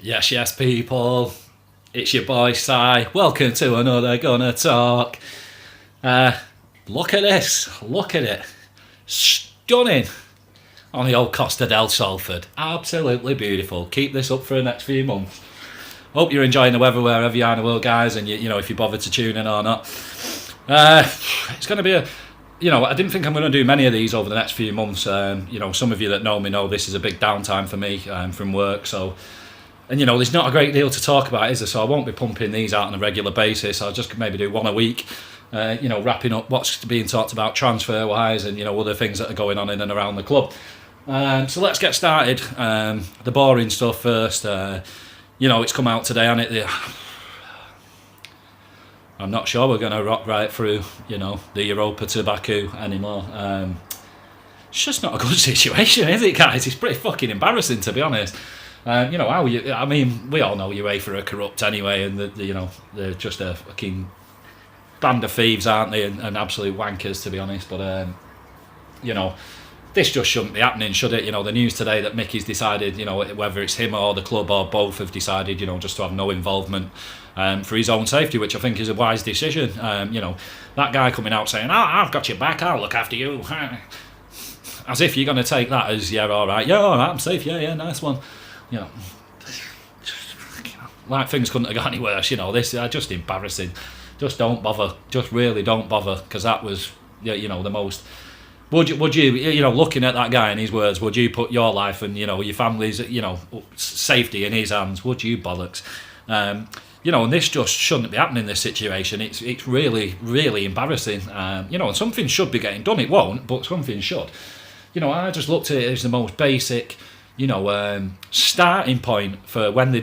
Yes, yes, people. It's your boy Si. Welcome to another Gunner Talk. Look at this. Look at it. Stunning on the old Costa del Salford. Absolutely beautiful. Keep this up for the next few months. Hope you're enjoying the weather wherever you are in the world, guys, and you know if you bother to tune in or not. It's going to be I didn't think I'm going to do many of these over the next few months. Some of you that know me know this is a big downtime for me from work, so. And there's not a great deal to talk about, is there? So I won't be pumping these out on a regular basis. I'll just maybe do one a week, wrapping up what's being talked about transfer-wise and, other things that are going on in and around the club. So let's get started. The boring stuff first. It's come out today, and I'm not sure we're going to rock right through, the Europa to Baku anymore. It's just not a good situation, is it, guys? It's pretty fucking embarrassing, to be honest. We all know UEFA are corrupt anyway, and they're just a fucking band of thieves, aren't they? And absolute wankers, to be honest. But this just shouldn't be happening, should it? The news today that Mickey's decided, whether it's him or the club or both have decided, just to have no involvement for his own safety, which I think is a wise decision. That guy coming out saying, I've got your back, I'll look after you. As if you're going to take that as, all right, I'm safe, nice one. Like things couldn't have got any worse. This is just embarrassing. Just don't bother. Just really don't bother, because that was, the most. Would you, looking at that guy and his words, would you put your life and your family's, safety in his hands? Would you, bollocks? And this just shouldn't be happening in this situation. It's really, really embarrassing. And something should be getting done. It won't, but something should. I just looked at it as the most basic. Starting point for when they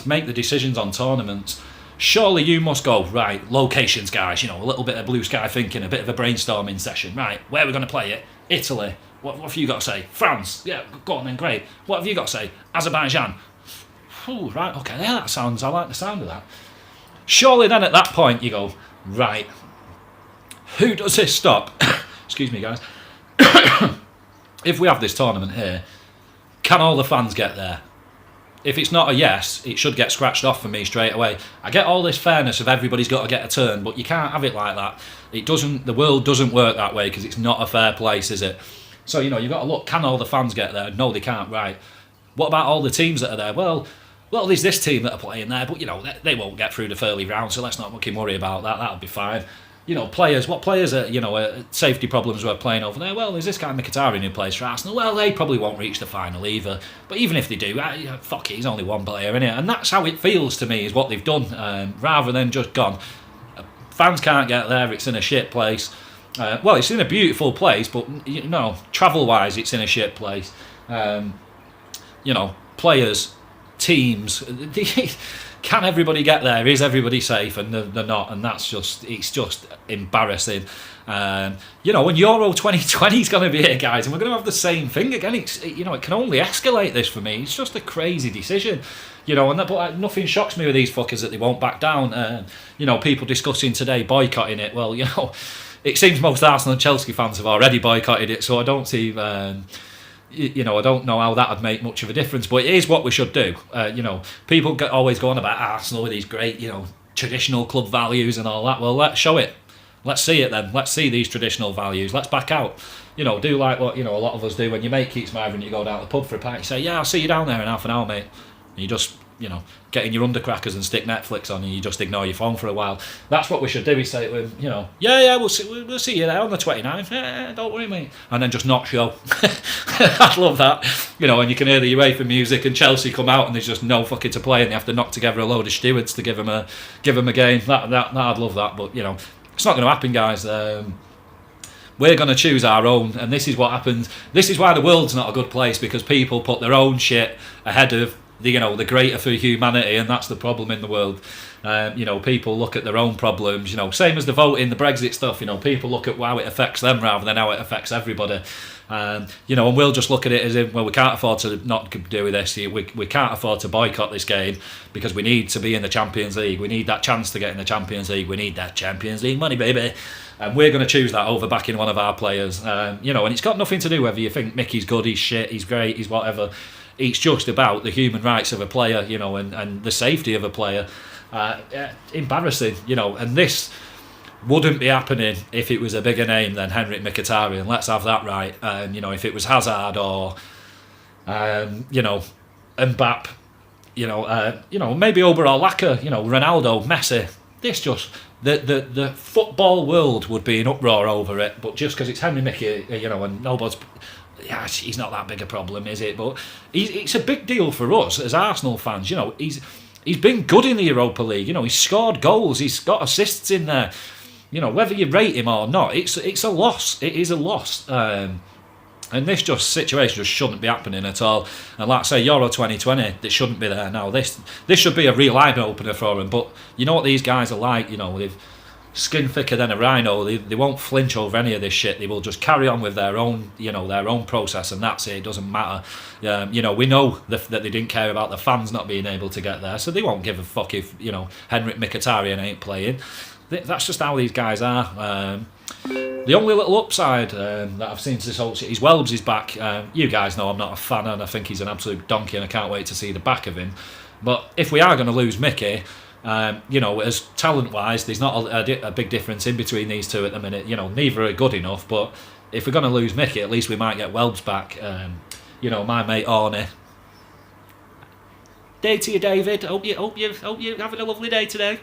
make the decisions on tournaments. Surely you must go, right, locations, guys, a little bit of blue sky thinking, a bit of a brainstorming session. Right, where are we going to play it? Italy. What have you got to say? France. Yeah, go on then, great. What have you got to say? Azerbaijan. Ooh, right, okay, yeah, I like the sound of that. Surely then at that point you go, right, who does this stop? Excuse me, guys. If we have this tournament here, can all the fans get there? If it's not a yes, it should get scratched off for me straight away. I get all this fairness of everybody's got to get a turn, but you can't have it like that. It doesn't. The world doesn't work that way, because it's not a fair place, is it? So you've got to look. Can all the fans get there? No, they can't. Right. What about all the teams that are there? Well, there's this team that are playing there, but they won't get through the early round, so let's not fucking worry about that. That'll be fine. Players. What players are safety problems were playing over there? Well, there's this guy Mkhitaryan who plays for Arsenal. Well, they probably won't reach the final either. But even if they do, fuck it, he's only one player, innit? And that's how it feels to me, is what they've done, rather than just gone. Fans can't get there. It's in a shit place. It's in a beautiful place, but travel-wise, it's in a shit place. Players, teams. Can everybody get there? Is everybody safe? And they're not, and it's just embarrassing. And Euro 2020 is going to be here, guys, and we're going to have the same thing again. It can only escalate this for me. It's just a crazy decision, but nothing shocks me with these fuckers that they won't back down. People discussing today boycotting it. Well, it seems most Arsenal and Chelsea fans have already boycotted it, so I don't see. I don't know how that would make much of a difference, but it is what we should do. People always go on about Arsenal with these great, traditional club values and all that. Well, let's show it. Let's see it then. Let's see these traditional values. Let's back out. Do like what, a lot of us do when your mate keeps smiling and you go down to the pub for a pint. You say, yeah, I'll see you down there in half an hour, mate. And you just, get in your undercrackers and stick Netflix on, and you just ignore your phone for a while. That's what we should do. We say to him, we'll see you there on the 29th. Yeah, don't worry, mate. And then just not show. I'd love that. And you can hear the UEFA music and Chelsea come out and there's just no fucking to play and they have to knock together a load of stewards to give them a game. That I'd love that, but it's not going to happen, guys. We're going to choose our own, and this is what happens. This is why the world's not a good place, because people put their own shit ahead of the greater for humanity, and that's the problem in the world. People look at their own problems, same as the voting, the Brexit stuff, people look at how it affects them rather than how it affects everybody. And we'll just look at it as if, well, we can't afford to not do this. We can't afford to boycott this game because we need to be in the Champions League. We need that chance to get in the Champions League. We need that Champions League money, baby. And we're going to choose that over backing one of our players. And it's got nothing to do whether you think Mickey's good, he's shit, he's great, he's whatever. it's just about the human rights of a player, you know, and the safety of a player. Embarrassing, you know, and this wouldn't be happening if it was a bigger name than Henrik Mkhitaryan. Let's have that right. You know, if it was Hazard or, you know, Mbappe, you know, maybe overall Laka, you know, Ronaldo, Messi. This just the football world would be in uproar over it. But just because it's Henry Mickey, you know, and nobody's. Yeah, he's not that big a problem, is it? But it's a big deal for us as Arsenal fans. You know, he's been good in the Europa League. You know, he's scored goals. He's got assists in there. You know, whether you rate him or not, it's a loss. It is a loss. And this situation just shouldn't be happening at all. And like I say, Euro 2020, it shouldn't be there now. This should be a real eye opener for him. But you know what these guys are like. You know, they've skin thicker than a rhino. They won't flinch over any of this shit. They will just carry on with their own, you know, their own process, and that's it. It doesn't matter. You know, we know that they didn't care about the fans not being able to get there, so they won't give a fuck if, you know, Henrik Mkhitaryan ain't playing. That's just how these guys are. The only little upside that I've seen to this whole shit is welbz is back. You guys know I'm not a fan, and I think he's an absolute donkey, and I can't wait to see the back of him. But if we are going to lose Mickey, you know, as talent-wise, there's not a big difference in between these two at the minute. You know, neither are good enough. But if we're going to lose Mickey, at least we might get welbz back. You know, my mate Arnie. Day to you, David. Hope you're having a lovely day today.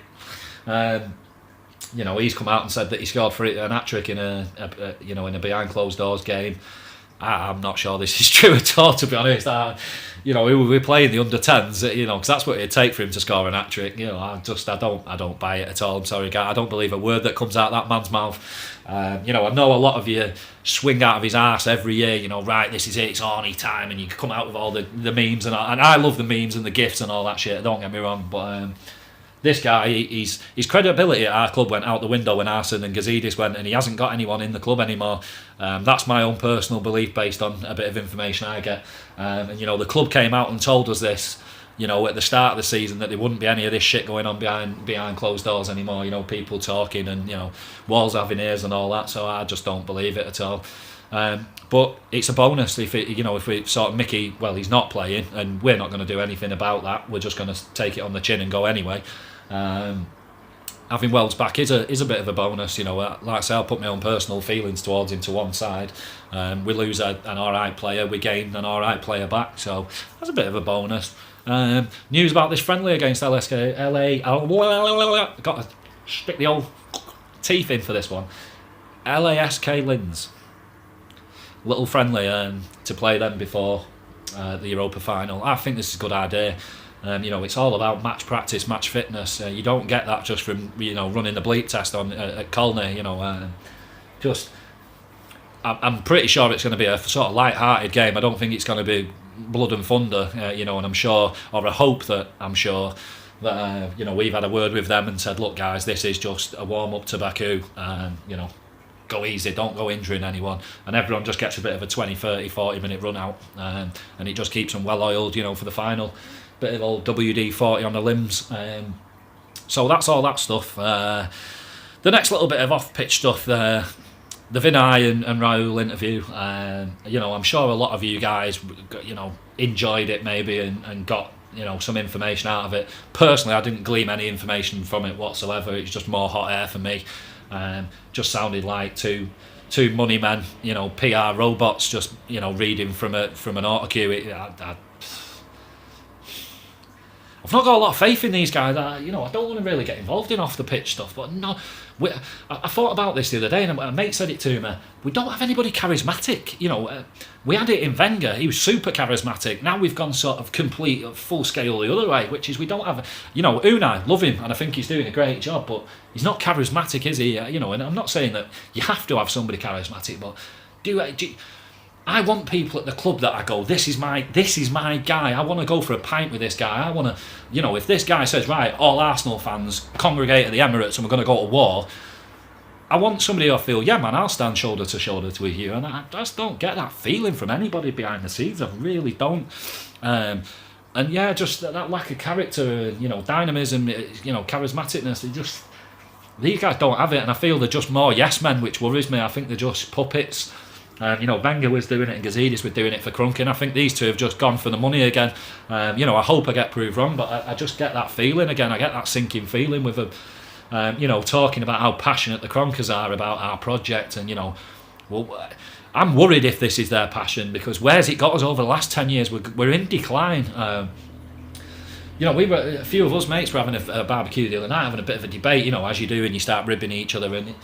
You know, he's come out and said that he scored for an hat-trick in a behind closed doors game. I'm not sure this is true at all, to be honest. You know, we were playing the under-10s, you know, because that's what it'd take for him to score an hat-trick. You know, I don't buy it at all. I'm sorry, guy. I don't believe a word that comes out of that man's mouth. You know, I know a lot of you swing out of his arse every year, you know, right, this is it, it's Arnie time, and you come out with all the memes, and I love the memes and the gifs and all that shit, don't get me wrong, but this guy, his credibility at our club went out the window when Arsene and Gazidis went, and he hasn't got anyone in the club anymore. That's my own personal belief based on a bit of information I get. And, you know, the club came out and told us this, you know, at the start of the season, that there wouldn't be any of this shit going on behind closed doors anymore, you know, people talking and, you know, walls having ears and all that, so I just don't believe it at all. But it's a bonus if we sort of Mickey, well, he's not playing, and we're not going to do anything about that. We're just going to take it on the chin and go anyway. Having welbz back is a bit of a bonus, you know. Like I say, I'll put my own personal feelings towards him to one side. We lose an alright player, we gain an alright player back, so that's a bit of a bonus. News about this friendly against LA. Got to stick the old teeth in for this one. LASK Linz. Little friendly to play them before the Europa final. I think this is a good idea. You know, it's all about match practice, match fitness. You don't get that just from, you know, running the bleep test on at Colney. You know, I'm pretty sure it's going to be a sort of light-hearted game. I don't think it's going to be blood and thunder. You know, and I'm sure, or I hope that I'm sure that you know, we've had a word with them and said, look, guys, this is just a warm-up to Baku. You know, go easy, don't go injuring anyone, and everyone just gets a bit of a 20, 30, 40 minute run out, and it just keeps them well oiled, you know, for the final. Bit of old WD-40 on the limbs. So that's all that stuff. The next little bit of off-pitch stuff, the Vinai and Raul interview, you know, I'm sure a lot of you guys, you know, enjoyed it maybe and got, you know, some information out of it. Personally, I didn't glean any information from it whatsoever. It's just more hot air for me. Just sounded like two money men, you know, PR robots, just, you know, reading from an autocue. I've not got a lot of faith in these guys. You know, I don't want to really get involved in off the pitch stuff, but no, I thought about this the other day, and a mate said it to me. We don't have anybody charismatic. You know, we had it in Wenger. He was super charismatic. Now we've gone sort of complete, full scale the other way, which is we don't have. You know, Unai, love him, and I think he's doing a great job, but he's not charismatic, is he? You know, and I'm not saying that you have to have somebody charismatic, but do I want people at the club that I go, this is my guy. I want to go for a pint with this guy. I want to, you know, if this guy says, right, all Arsenal fans congregate at the Emirates and we're going to go to war, I want somebody who'll feel, yeah, man, I'll stand shoulder to shoulder with you. And I just don't get that feeling from anybody behind the scenes. I really don't. And yeah, just that lack of character, you know, dynamism, you know, charismaticness. These guys don't have it, and I feel they're just more yes men, which worries me. I think they're just puppets. Wenger was doing it and Gazidis was doing it for Kroenke, and I think these two have just gone for the money again. I hope I get proved wrong, but I just get that feeling again. I get that sinking feeling with them, talking about how passionate the Kroenkes are about our project, and I'm worried if this is their passion, because where's it got us over the last 10 years? We're in decline. We were, a few of us mates were having a barbecue the other night, having a bit of a debate, as you do, and you start ribbing each other, and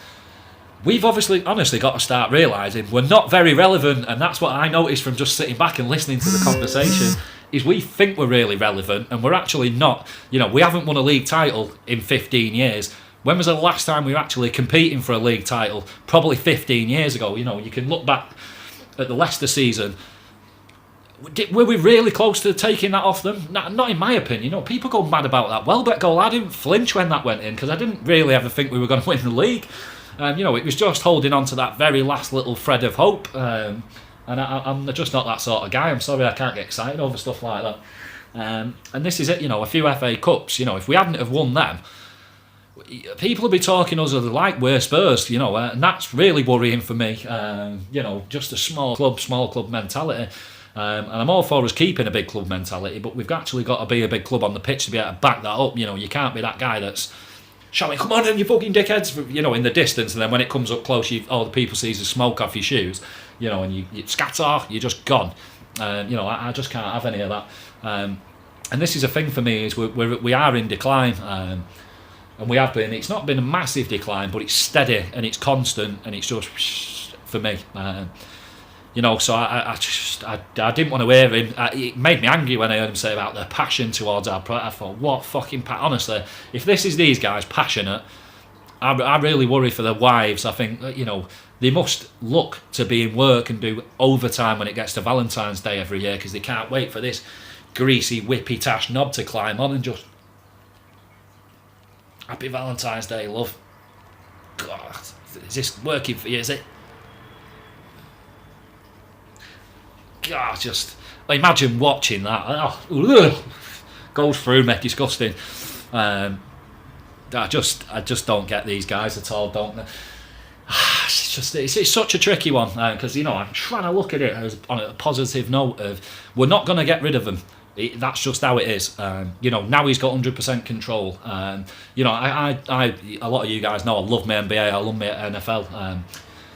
we've honestly got to start realising we're not very relevant, and that's what I noticed from just sitting back and listening to the conversation, is we think we're really relevant, and we're actually not. We haven't won a league title in 15 years. When was the last time we were actually competing for a league title? Probably 15 years ago. You can look back at the Leicester season. Were we really close to taking that off them? Not in my opinion. People go mad about that Welbeck goal. I didn't flinch when that went in, because I didn't really ever think we were going to win the league. It was just holding on to that very last little thread of hope. And I'm just not that sort of guy. I'm sorry, I can't get excited over stuff like that. And this is it, a few FA Cups. If we hadn't have won them, people will be talking us like we're Spurs, and that's really worrying for me. Just a small club mentality. And I'm all for us keeping a big club mentality, but we've actually got to be a big club on the pitch to be able to back that up. You can't be that guy that's shouting, "Come on, then, you fucking dickheads!" In the distance, and then when it comes up close, all the people sees the smoke off your shoes, and you scatter, you're just gone. I just can't have any of that. And this is a thing for me, is we are in decline, and we have been. It's not been a massive decline, but it's steady and it's constant, and it's just for me. So I didn't want to hear him. It made me angry when I heard him say about their passion towards our product. I thought, what fucking honestly, if this is these guys passionate, I really worry for their wives. I think they must look to be in work and do overtime when it gets to Valentine's Day every year, because they can't wait for this greasy whippy tash knob to climb on and just happy Valentine's Day, love. God, is this working for you? Is it? God, just imagine watching that. Goes through me, disgusting. I just don't get these guys at all, don't they? It's such a tricky one, because I'm trying to look at it as on a positive note of we're not going to get rid of them. That's just how it is. Now he's got 100% control. I a lot of you guys know I love my NBA, I love my NFL.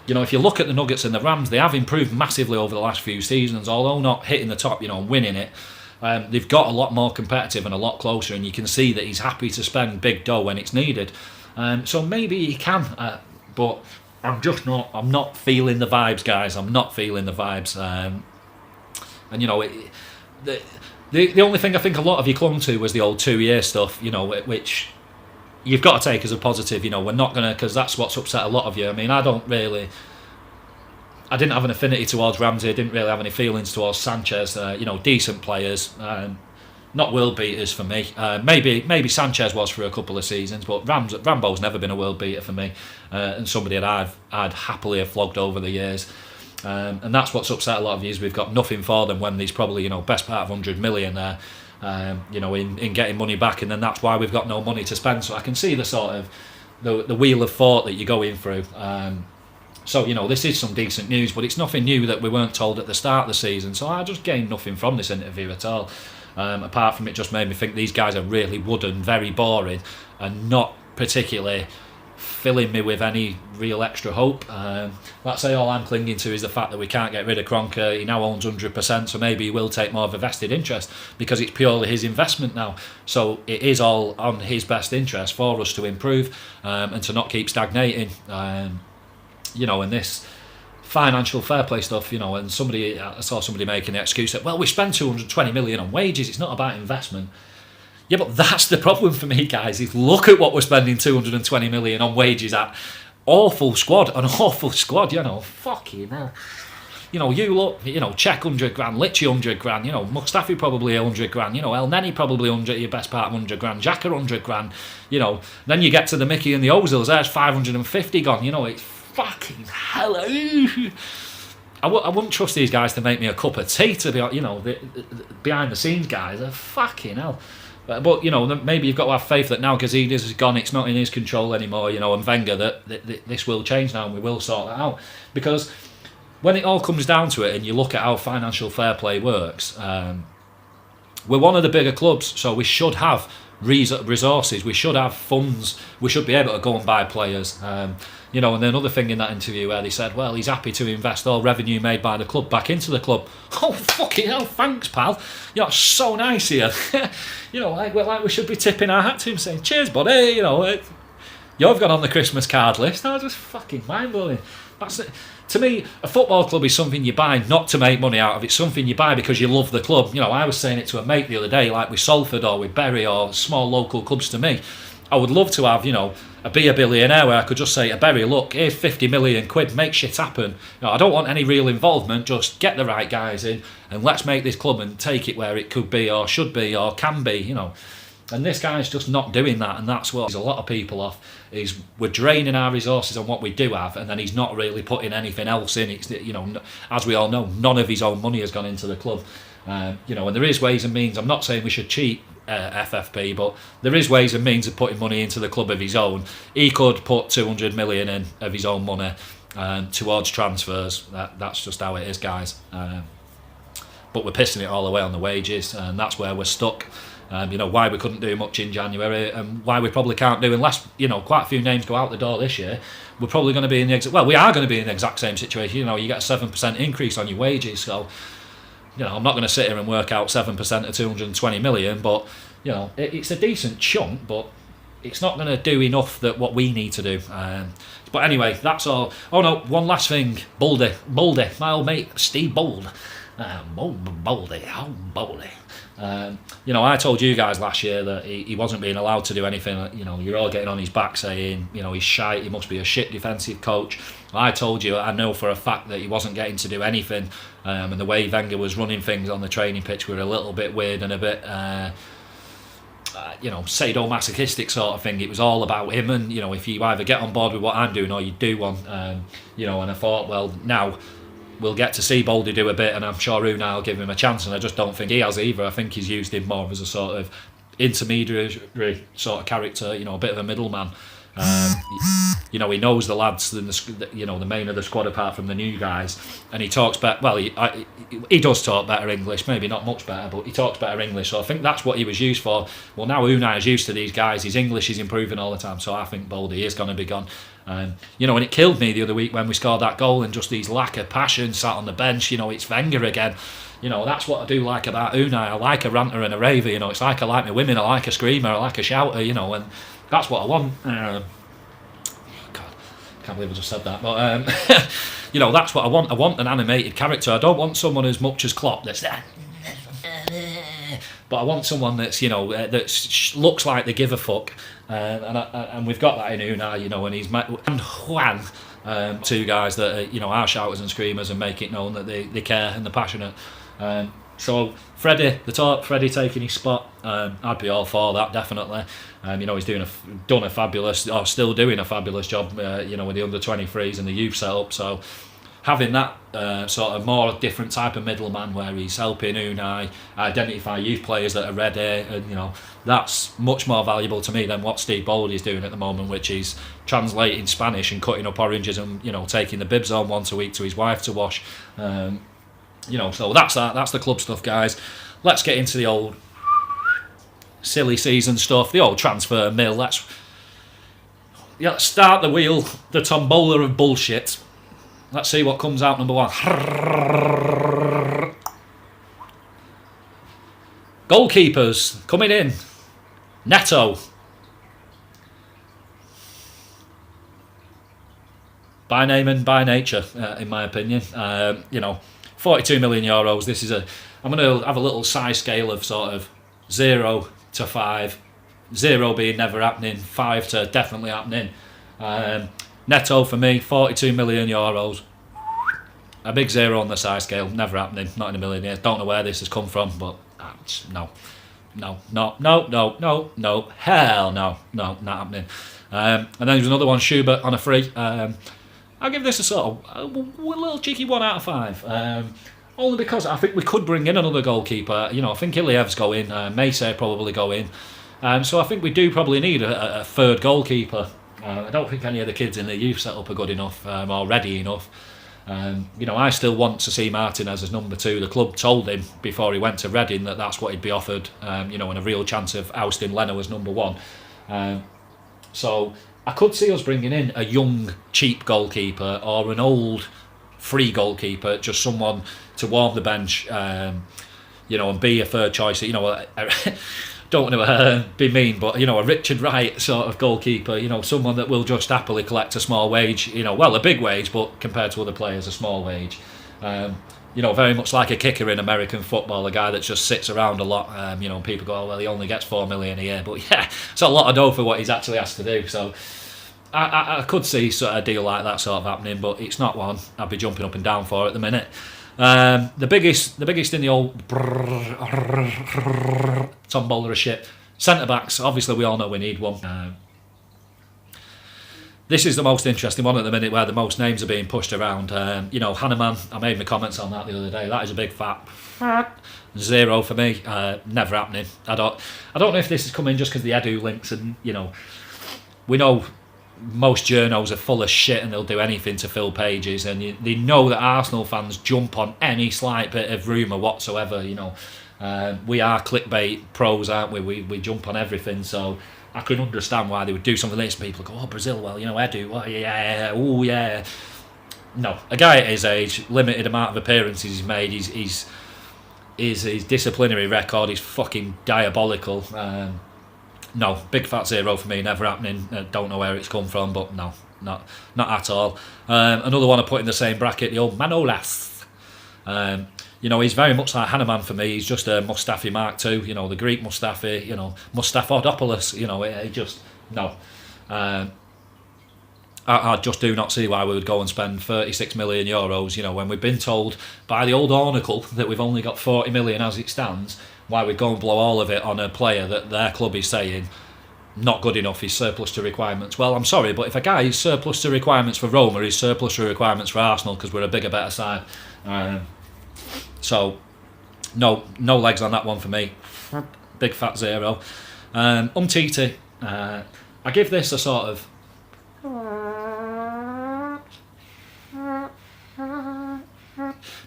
If you look at the Nuggets and the Rams, they have improved massively over the last few seasons, although not hitting the top, and winning it. They've got a lot more competitive and a lot closer, and you can see that he's happy to spend big dough when it's needed. So maybe he can, but I'm not feeling the vibes, guys. I'm not feeling the vibes. The only thing I think a lot of you clung to was the old 2-year stuff, which you've got to take as a positive. We're not going to, because that's what's upset a lot of you. I mean, I didn't have an affinity towards Ramsey. I didn't really have any feelings towards Sanchez. Decent players, not world beaters for me. Maybe Sanchez was for a couple of seasons, but Rambo's never been a world beater for me, and somebody that I'd happily have flogged over the years. And that's what's upset a lot of you, is we've got nothing for them when there's probably best part of 100 million there. In getting money back, and then that's why we've got no money to spend. So I can see the sort of the wheel of thought that you're going through. This is some decent news, but it's nothing new that we weren't told at the start of the season. So I just gained nothing from this interview at all, apart from it just made me think these guys are really wooden, very boring, and not particularly filling me with any real extra hope. That's all I'm clinging to, is the fact that we can't get rid of Kroenke. He now owns 100%, so maybe he will take more of a vested interest, because it's purely his investment now. So it is all on his best interest for us to improve, and to not keep stagnating. And this financial fair play stuff, and I saw somebody making the excuse that, well, we spend 220 million on wages, it's not about investment. Yeah, but that's the problem for me, guys, is look at what we're spending 220 million on wages at. An awful squad, fucking hell. You look, Czech 100 grand, Litchi 100 grand, Mustafi probably 100 grand, El Neni probably 100, your best part 100 grand, Xhaka 100 grand, then you get to the Mickey and the Ozils, there's 550 gone, it's fucking hell. I wouldn't trust these guys to make me a cup of tea, to be, the behind the scenes guys are fucking hell. But maybe you've got to have faith that now Gazidis is gone, it's not in his control anymore, and Wenger, that this will change now and we will sort that out. Because when it all comes down to it, and you look at how financial fair play works, we're one of the bigger clubs, so we should have resources, we should have funds, we should be able to go and buy players. You know, and then another thing in that interview where they said, well, he's happy to invest all revenue made by the club back into the club. Oh, fucking hell, thanks, pal. You're so nice here. You know, like we should be tipping our hat to him, saying, cheers, buddy. You know, you've gone on the Christmas card list. Oh, just fucking mind-blowing. That's it. To me, a football club is something you buy not to make money out of. It's something you buy because you love the club. You know, I was saying it to a mate the other day, like with Salford or with Bury or small local clubs to me. I would love to have, you know, be a billionaire where I could just say to Bury, look, here's 50 million quid, make shit happen. You know, I don't want any real involvement, just get the right guys in and let's make this club and take it where it could be or should be or can be, you know. And this guy's just not doing that, and that's what a lot of people off, is we're draining our resources on what we do have, and then he's not really putting anything else in. It's, you know, as we all know, none of his own money has gone into the club. You know, and there is ways and means. I'm not saying we should cheat FFP, but there is ways and means of putting money into the club of his own. He could put 200 million in of his own money towards transfers. That's just how it is, guys. But we're pissing it all away on the wages, and that's where we're stuck. You know, why we couldn't do much in January, and why we probably can't do unless, you know, quite a few names go out the door this year. We're probably going to be in the we are going to be in the exact same situation. You know, you get a 7% increase on your wages, so, you know, I'm not going to sit here and work out 7% of 220 million, but, you know, it's a decent chunk, but it's not going to do enough that what we need to do. But anyway, that's all. Oh no, one last thing. Bouldy, my old mate Steve Bould. Bouldy. You know, I told you guys last year that he wasn't being allowed to do anything. You know, you're all getting on his back saying, you know, he's shite, he must be a shit defensive coach. I told you, I know for a fact that he wasn't getting to do anything, and the way Wenger was running things on the training pitch were a little bit weird and a bit, you know, sadomasochistic sort of thing. It was all about him, and, you know, if you either get on board with what I'm doing or you do one, you know, and I thought, well, now we'll get to see Bouldy do a bit, and I'm sure Unai will give him a chance, and I just don't think he has either. I think he's used him more as a sort of intermediary sort of character, you know, a bit of a middleman. You know, he knows the lads, you know, the main of the squad apart from the new guys, and he talks better. Well, he does talk better English, maybe not much better, but he talks better English. So I think that's what he was used for. Well, now Unai is used to these guys. His English is improving all the time, so I think Bouldy is going to be gone. You know, and it killed me the other week when we scored that goal and just his lack of passion, sat on the bench. You know, it's Wenger again. You know, that's what I do like about Unai. I like a ranter and a raver. You know, it's like I like my women. I like a screamer. I like a shouter. You know, and that's what I want. God, can't believe I just said that. But you know, that's what I want. I want an animated character. I don't want someone as much as Klopp that's but I want someone that's, you know, that looks like they give a fuck. And we've got that in Unai, you know, and he's met and Juan, two guys that are, you know, are shouters and screamers and make it known that they care and they're passionate. So Freddie taking his spot, I'd be all for that, definitely. You know, he's still doing a fabulous job, you know, with the under-23s and the youth setup. So having that sort of more different type of middleman where he's helping Unai identify youth players that are ready, and, you know, that's much more valuable to me than what Steve Bould is doing at the moment, which is translating Spanish and cutting up oranges and, you know, taking the bibs home once a week to his wife to wash. You know, so that's the club stuff, guys. Let's get into the old silly season stuff, the old transfer mill. Let's start the wheel, the tombola of bullshit. Let's see what comes out number one. Goalkeepers coming in. Neto. By name and by nature, in my opinion. You know, 42 million euros. This is I'm going to have a little size scale of sort of 0 to 5. 0 being never happening, 5 to definitely happening. Neto for me, 42 million euros. A big 0 on the size scale, never happening, not in a million years. Don't know where this has come from, but no, hell no, not happening. And then there's another one, Schubert on a free. I'll give this a sort of a little cheeky 1 out of 5. Only because I think we could bring in another goalkeeper. You know, I think Iliev's going, Mace probably going. So I think we do probably need a third goalkeeper. I don't think any of the kids in the youth setup are good enough or ready enough. I still want to see Martinez as number 2. The club told him before he went to Reading that that's what he'd be offered, and a real chance of ousting Leno as number 1. So I could see us bringing in a young, cheap goalkeeper or an old, free goalkeeper, just someone to warm the bench, and be a third choice. Don't want to be mean, but a Richard Wright sort of goalkeeper. Someone that will just happily collect a small wage. A big wage, but compared to other players, a small wage. Very much like a kicker in American football, a guy that just sits around a lot. People go, oh, well, he only gets $4 million a year, but yeah, it's a lot of dough for what he's actually asked to do. So I could see sort of a deal like that sort of happening, but it's not one I'd be jumping up and down for at the minute. The biggest in the old tombola of shit. Centre backs. Obviously, we all know we need one. This is the most interesting one at the minute, where the most names are being pushed around. Hanneman. I made my comments on that the other day. That is a big fat 0 for me. Never happening. I don't know if this is coming just because the Edu links, and we know most journos are full of shit and they'll do anything to fill pages, and they know that Arsenal fans jump on any slight bit of rumour whatsoever. We are clickbait pros, aren't we? We jump on everything, so I can understand why they would do something like this. People go, oh, Brazil, well, Edu, well, yeah, oh yeah. No, a guy at his age, limited amount of appearances he's made, his disciplinary record is fucking diabolical. No, big fat 0 for me, never happening. Don't know where it's come from, but no, not at all. Another one I put in the same bracket, the old Manolas. He's very much like Hanneman for me. He's just a Mustafi Mark II, the Greek Mustafi, Mustafodopoulos, it just, no. I just do not see why we would go and spend 36 million euros, when we've been told by the old Oracle that we've only got 40 million as it stands. Why we'd go and blow all of it on a player that their club is saying not good enough, he's surplus to requirements. Well, I'm sorry, but if a guy is surplus to requirements for Roma, he's surplus to requirements for Arsenal, because we're a bigger, better side. So, no legs on that one for me. Big fat 0. Umtiti, I give this a sort of...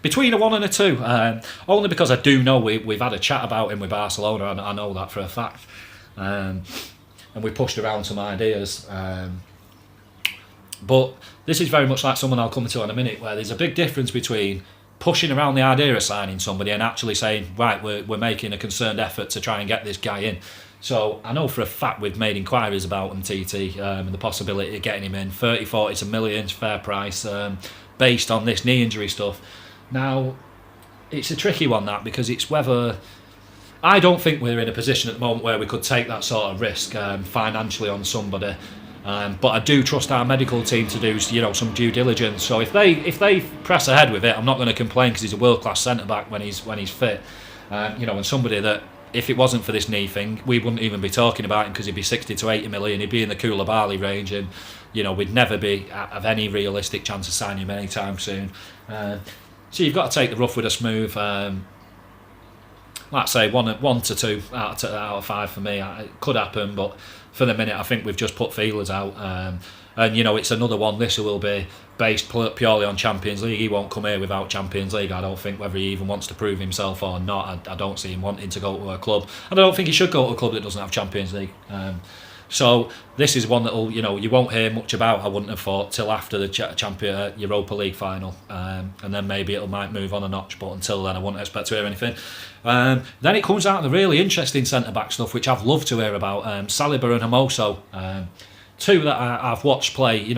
between a 1 and a 2, only because I do know we've had a chat about him with Barcelona, and I know that for a fact, and we pushed around some ideas, but this is very much like someone I'll come to in a minute, where there's a big difference between pushing around the idea of signing somebody and actually saying, right, we're making a concerned effort to try and get this guy in. So I know for a fact we've made inquiries about Umtiti, and the possibility of getting him in. 30, 40 to millions, fair price, based on this knee injury stuff. Now, it's a tricky one, that, because it's whether... I don't think we're in a position at the moment where we could take that sort of risk financially on somebody. But I do trust our medical team to do some due diligence. So if they press ahead with it, I'm not going to complain, because he's a world-class centre-back when he's fit. And somebody that, if it wasn't for this knee thing, we wouldn't even be talking about him, because he'd be 60 to 80 million, he'd be in the Koulibaly range, and we'd never be of any realistic chance of signing him anytime soon. So you've got to take the rough with a smooth. Like I say, 1 to 2 out of 5 for me. It could happen, but for the minute I think we've just put feelers out. And it's another one. This will be based purely on Champions League. He won't come here without Champions League, I don't think, whether he even wants to prove himself or not. I don't see him wanting to go to a club, and I don't think he should go to a club that doesn't have Champions League. So this is one that you won't hear much about, I wouldn't have thought, till after the Europa League final, and then maybe it might move on a notch, but until then I wouldn't expect to hear anything. Then it comes out of the really interesting centre-back stuff, which I've loved to hear about. Saliba and Hermoso, two that I've watched play,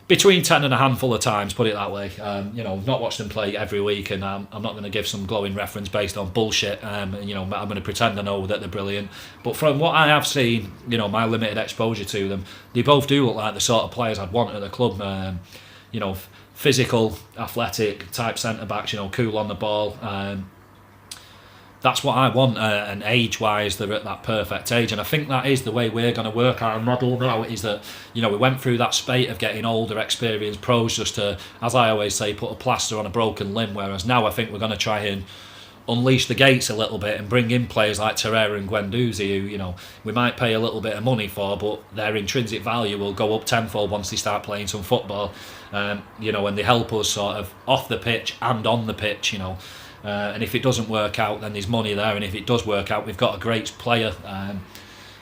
between 10 and a handful of times, put it that way. Not watched them play every week, and I'm not going to give some glowing reference based on bullshit. I'm going to pretend I know that they're brilliant. But from what I have seen, my limited exposure to them, they both do look like the sort of players I'd want at the club. Physical, athletic type centre-backs, cool on the ball. That's what I want, and age-wise, they're at that perfect age, and I think that is the way we're going to work our model now, is that, we went through that spate of getting older, experienced pros just to, as I always say, put a plaster on a broken limb, whereas now I think we're going to try and unleash the gates a little bit and bring in players like Torreira and Guendouzi, who, you know, we might pay a little bit of money for, but their intrinsic value will go up tenfold once they start playing some football. You know, and they help us sort of off the pitch and on the pitch, you know. And if it doesn't work out, then there's money there, and if it does work out, we've got a great player.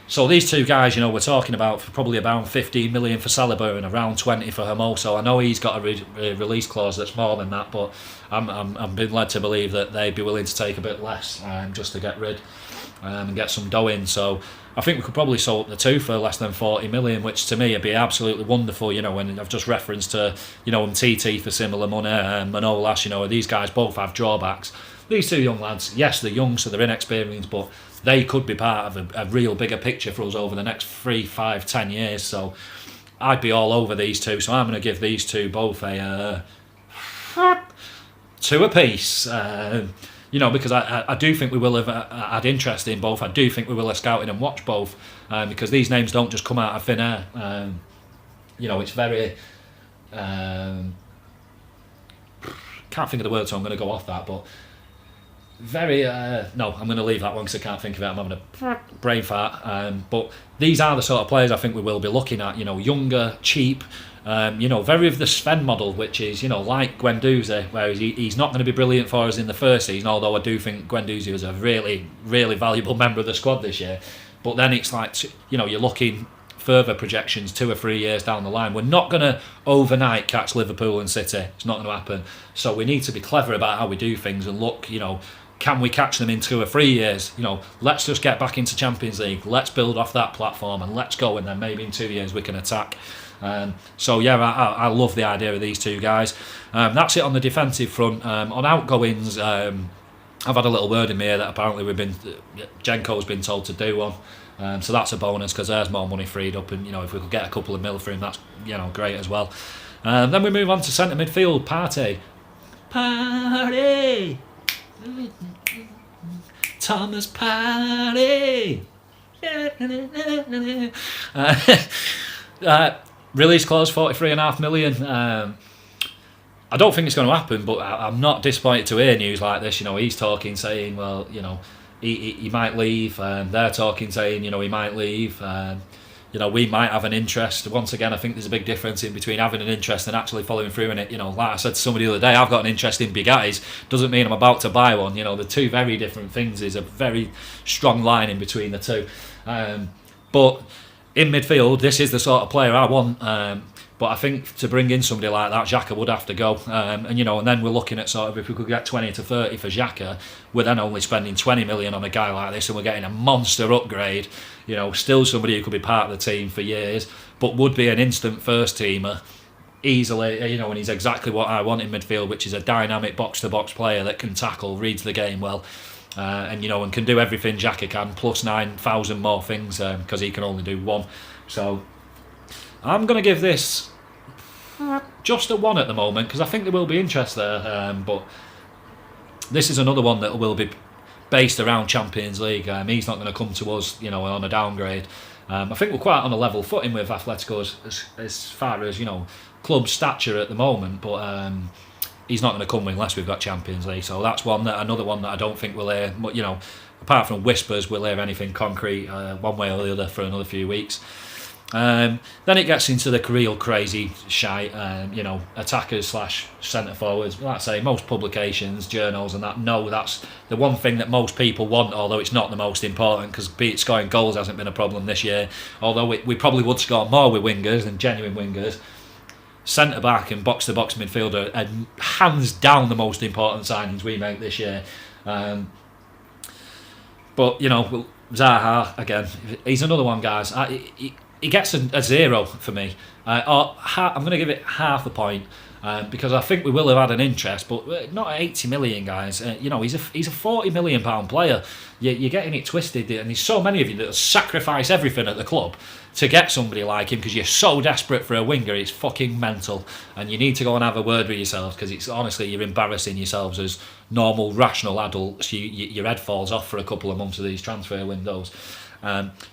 So these two guys, you know, we're talking about for probably about 15 million for Saliba and around 20 for Hermoso. I know he's got a release clause that's more than that, but I'm being led to believe that they'd be willing to take a bit less just to get rid and get some dough in. So I think we could probably sell up the two for less than 40 million, which to me would be absolutely wonderful. You know, and I've just referenced to, you know, TT for similar money, Manolas, you know, these guys both have drawbacks. These two young lads, yes, they're young, so they're inexperienced, but they could be part of a real bigger picture for us over the next 3, 5, 10 years. So I'd be all over these two. So I'm going to give these two both a 2 apiece. You know, because I do think we will have had interest in both. I do think we will have scouted and watched both, because these names don't just come out of thin air. You know, it's very... can't think of the word, so I'm going to go off that, but... Very no, I'm going to leave that one because I can't think of it. I'm having a brain fart. But these are the sort of players I think we will be looking at. You know, younger, cheap. You know, very of the Sven model, which is, you know, like Guendouzi, where he's not going to be brilliant for us in the first season. Although I do think Guendouzi was a really, really valuable member of the squad this year. But then it's like, you know, you're looking further projections 2 or 3 years down the line. We're not going to overnight catch Liverpool and City. It's not going to happen. So we need to be clever about how we do things and look, you know. Can we catch them in 2 or 3 years? You know, let's just get back into Champions League. Let's build off that platform and let's go. And then maybe in 2 years we can attack. So yeah, I love the idea of these two guys. That's it on the defensive front. On outgoings, I've had a little word in me here that apparently Jenko's been told to do one. So that's a bonus because there's more money freed up. And, you know, if we could get a couple of mil for him, that's, you know, great as well. Then we move on to centre midfield. Partey. Thomas Partey. Release clause 43.5 million. I don't think it's going to happen, but I'm not disappointed to hear news like this. You know, he's talking, saying, well, you know, he might leave. They're talking, saying, you know, he might leave. You know, we might have an interest. Once again, I think there's a big difference in between having an interest and actually following through in it. You know, like I said to somebody the other day, I've got an interest in Bugattis. Doesn't mean I'm about to buy one. You know, the two very different things. There's a very strong line in between the two. But in midfield, this is the sort of player I want. But I think to bring in somebody like that, Xhaka would have to go. And, you know, and then we're looking at sort of if we could get 20 to 30 for Xhaka, we're then only spending 20 million on a guy like this and we're getting a monster upgrade. You know, still somebody who could be part of the team for years, but would be an instant first teamer easily, you know, and he's exactly what I want in midfield, which is a dynamic box-to-box player that can tackle, reads the game well, and, you know, and can do everything Xhaka can, plus 9,000 more things, because he can only do one. So I'm going to give this just a 1 at the moment, because I think there will be interest there, but this is another one that will be based around Champions League. He's not going to come to us, you know, on a downgrade. I think we're quite on a level footing with Atletico as far as, you know, club stature at the moment, but he's not going to come unless we've got Champions League. So that's another one that I don't think we'll hear, you know, apart from whispers, we'll hear anything concrete one way or the other for another few weeks. Then it gets into the real crazy shite, you know, attackers / centre forwards. Like I say, most publications, journals and that know that's the one thing that most people want, although it's not the most important, because be it scoring goals hasn't been a problem this year, although we probably would score more with wingers and genuine wingers. Centre back and box to box midfielder are hands down the most important signings we make this year. But, you know, Zaha again, he's another one, guys. He gets a 0 for me. I'm going to give it half a point because I think we will have had an interest, but not at 80 million, guys. You know, he's a £40 million player. You're getting it twisted, and there's so many of you that sacrifice everything at the club to get somebody like him because you're so desperate for a winger. It's fucking mental, and you need to go and have a word with yourselves because it's honestly you're embarrassing yourselves as normal, rational adults. Your head falls off for a couple of months of these transfer windows.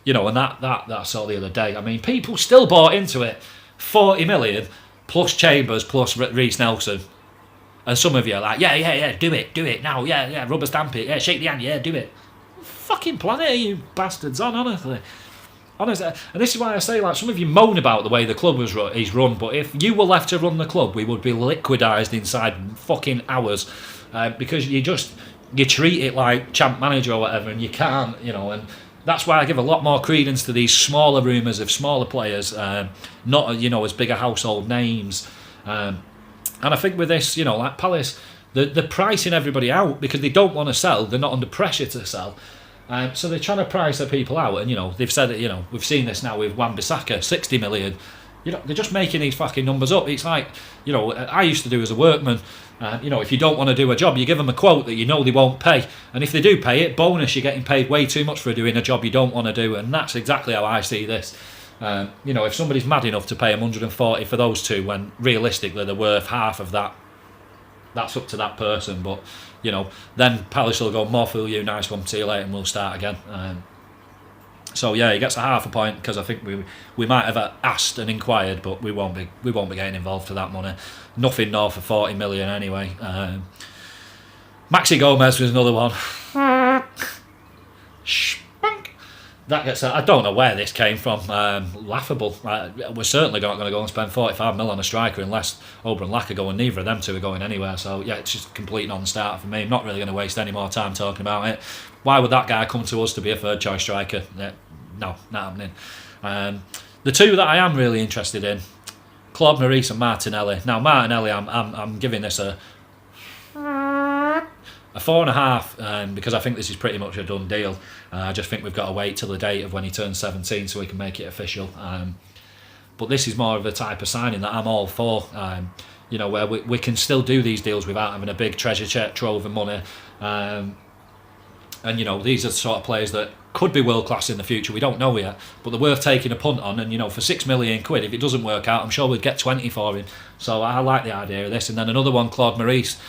You know, and that saw the other day. I mean, people still bought into it. 40 million plus Chambers plus Reece Nelson. And some of you are like, yeah, do it now, yeah, rubber stamp it, yeah, shake the hand, yeah, do it. Fucking planet are you bastards on, honestly. Honestly, and this is why I say, like, some of you moan about the way the club is run, but if you were left to run the club, we would be liquidised inside fucking hours, because you treat it like champ manager or whatever, and you can't, and that's why I give a lot more credence to these smaller rumours of smaller players, not as big a household names, and I think with this, like Palace, they're pricing everybody out because they don't want to sell. They're not under pressure to sell. So they're trying to price their people out, and they've said that we've seen this now with Wan-Bissaka, 60 million. They're just making these fucking numbers up. It's like I used to do as a workman. If you don't want to do a job, you give them a quote that they won't pay, and if they do pay it, bonus, you're getting paid way too much for doing a job you don't want to do, and that's exactly how I see this. If somebody's mad enough to pay 140 for those two, when realistically they're worth half of that, that's up to that person. But then Palace will go, more fool you, nice one, see you later, and we'll start again. So yeah, he gets a half a point because I think we might have asked and inquired, but we won't be getting involved for that money. Nothing north of 40 million anyway. Maxi Gomez was another one. That gets. I don't know where this came from. Laughable. We're certainly not going to go and spend 45 mil on a striker unless Ober and Laka go, and neither of them two are going anywhere. So yeah, it's just a complete non-starter for me. I'm not really going to waste any more time talking about it. Why would that guy come to us to be a third choice striker? No, not happening. The two that I am really interested in, Claude Maurice and Martinelli. Now Martinelli, I'm giving this a 4.5, because I think this is pretty much a done deal. I just think we've got to wait till the date of when he turns 17 so we can make it official. But this is more of a type of signing that I'm all for. Where we can still do these deals without having a big treasure trove of money. And these are the sort of players that could be world class in the future. We don't know yet, but they're worth taking a punt on. And for £6 million, if it doesn't work out, I'm sure we'd get 20 for him. So I like the idea of this. And then another one, Claude Maurice.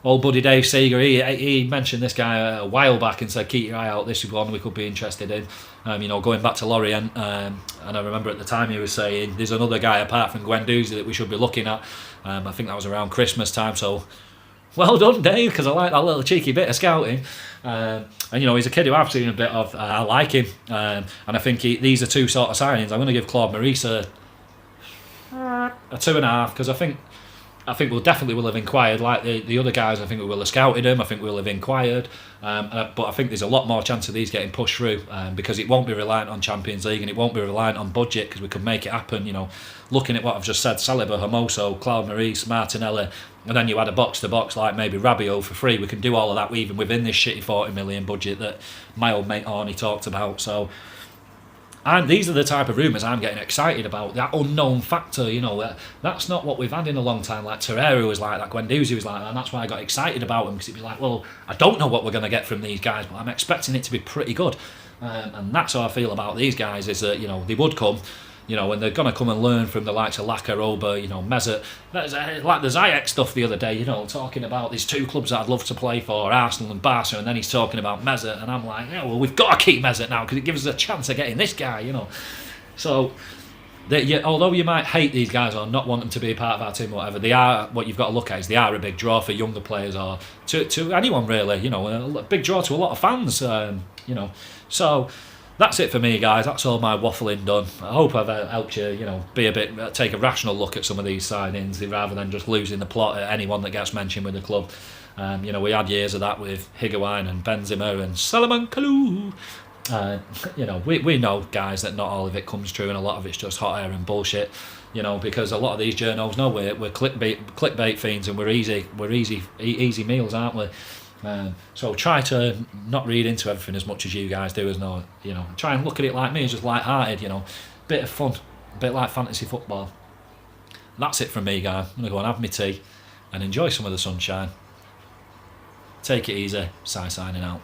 Old buddy Dave Seeger, he mentioned this guy a while back and said keep your eye out, this is one we could be interested in. Going back to Lorient, and I remember at the time he was saying there's another guy apart from Guendouzi that we should be looking at. I think that was around Christmas time, so well done Dave, because I like that little cheeky bit of scouting. And he's a kid who I've seen a bit of. I like him, and I think these are two sort of signings. I'm going to give Claude Maurice a 2.5, because I think we'll definitely will have inquired like the other guys. I think we will have scouted him. I think we'll have inquired, but I think there's a lot more chance of these getting pushed through, because it won't be reliant on Champions League and it won't be reliant on budget, because we can make it happen. Looking at what I've just said, Saliba, Hermoso, Claude Maurice, Martinelli, and then you add a box to box like maybe Rabiot for free. We can do all of that even within this shitty 40 million budget that my old mate Arnie talked about. So these are the type of rumours I'm getting excited about. That unknown factor, that's not what we've had in a long time. Like Torreira was like that, Guendouzi was like that, and that's why I got excited about him, because it'd be like, well, I don't know what we're going to get from these guys, but I'm expecting it to be pretty good. And that's how I feel about these guys, is that they would come, and they're going to come and learn from the likes of Laka, Ober, Mesut. Like the Ziyech stuff the other day, talking about these two clubs that I'd love to play for, Arsenal and Barca, and then he's talking about Mesut, and I'm like, well, we've got to keep Mesut now because it gives us a chance of getting this guy, So, although you might hate these guys or not want them to be a part of our team or whatever, they are, what you've got to look at is they are a big draw for younger players or to anyone really, a big draw to a lot of fans, So, that's it for me, guys. That's all my waffling done. I hope I've helped you, take a rational look at some of these signings rather than just losing the plot at anyone that gets mentioned with the club. We had years of that with Higuain and Benzema and Salomon Kalou. We know, guys, that not all of it comes true and a lot of it's just hot air and bullshit. Because a lot of these journos know we're clickbait fiends and we're easy meals, aren't we? So try to not read into everything as much as you guys do, try and look at it like me, just light-hearted, bit of fun, a bit like fantasy football. That's it from me, guys. I'm going to go and have my tea and enjoy some of the sunshine. Take it easy. Si signing out.